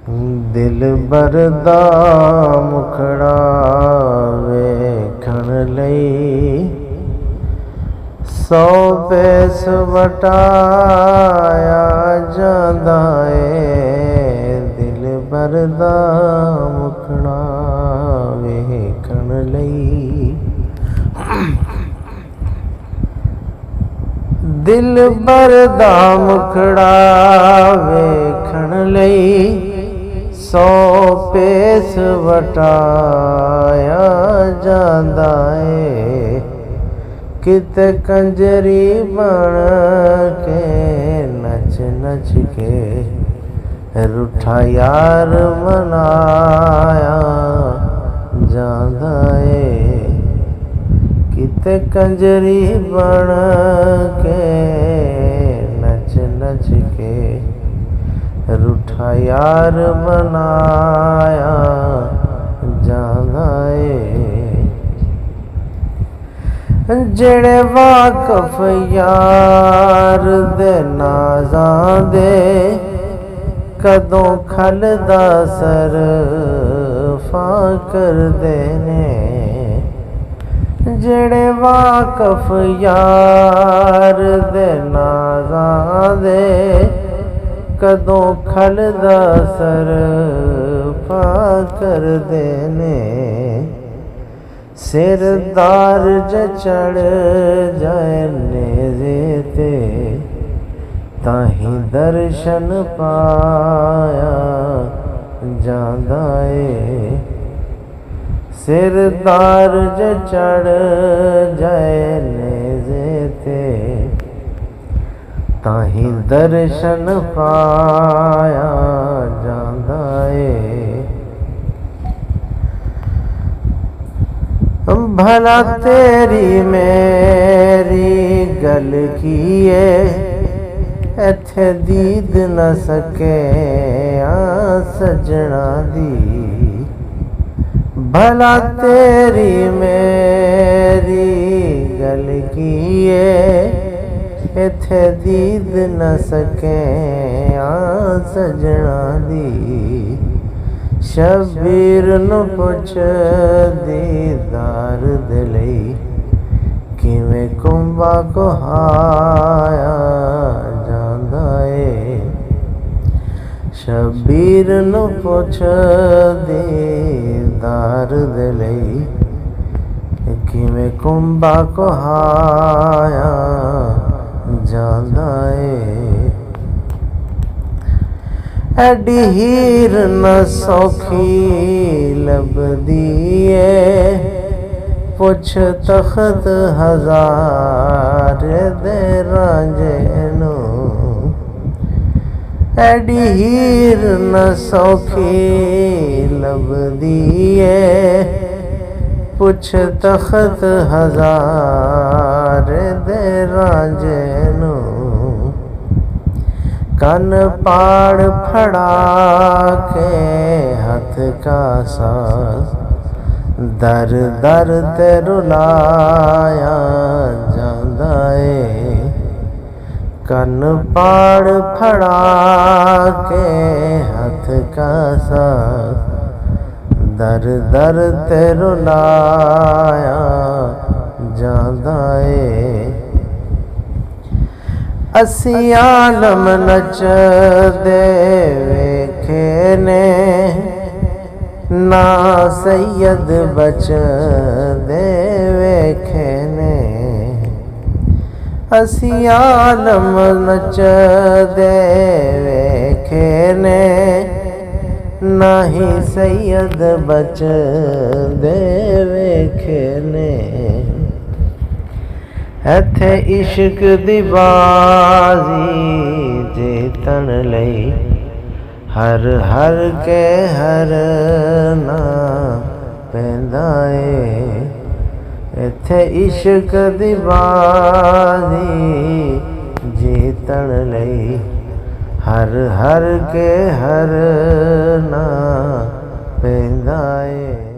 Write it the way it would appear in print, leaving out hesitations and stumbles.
दिल बरदा मुखड़ा वेखण लई सौ पेस वटाया जांदा है। दिल बरदा मुखड़ा वेखण लई दिल बरदा मुखड़ा वेखण लई सौ पेस वटाया जांदा है। किते कंजरी बन के नच नच के रूठा यार मनाया जांदा है। किते कंजरी बन के नच नच के रूठा यार मनाया जांदा है। जेड़े वाकफ यार दे नाज़ां दे कदों खलदा सरफा करदे ने। जेड़े वाकफ यार दे नाज़ां दे कदों खलदा सरफा करदे ने। सिरदार ज चढ़ जाए नेज़े ते ताहीं दर्शन पाया जांदा है। सिरदार ज चढ़ जाए नेज़े ते ताहीं दर्शन पाया जांदा है। भला तेरी मेरी गल कीए इत्थे दीद न सके सजना दी। भला तेरी मेरी गल कीए इत्थे दीद न सके सजना दी। शबीर नू पुछ दीदार दे लई किवें कुंभा कुहाया जांदा है। शबीर नू पुछ दीदार दे लई किवें कुंभा कुहाया जांदा है। एडी हीर न सौखी लभदी है पुछ तख्त हजार दे रांझे नू। एडी हीर न सौखी लभदी है पुछ तख्त हजार दे रांझे नू। कन पाड़ फड़ा के हथ का सास दर दर ते रुलाया जांदा है। कन पाड़ फड़ा के हथ का सास दर दर ते रुलाया जांदा है। असी आलम नचदे वेखे ने ना सैयद बचदे वेखे ने। असी आलम नचदे वेखे ने ना ही सैयद बचदे वेखे ने। इत्थे इश्क दी बाजी जीतन लई हर हर के हरना पैंदा है। इत्थे इश्क दी बाजी जीतन लई हर हर के हरना पैंदा है।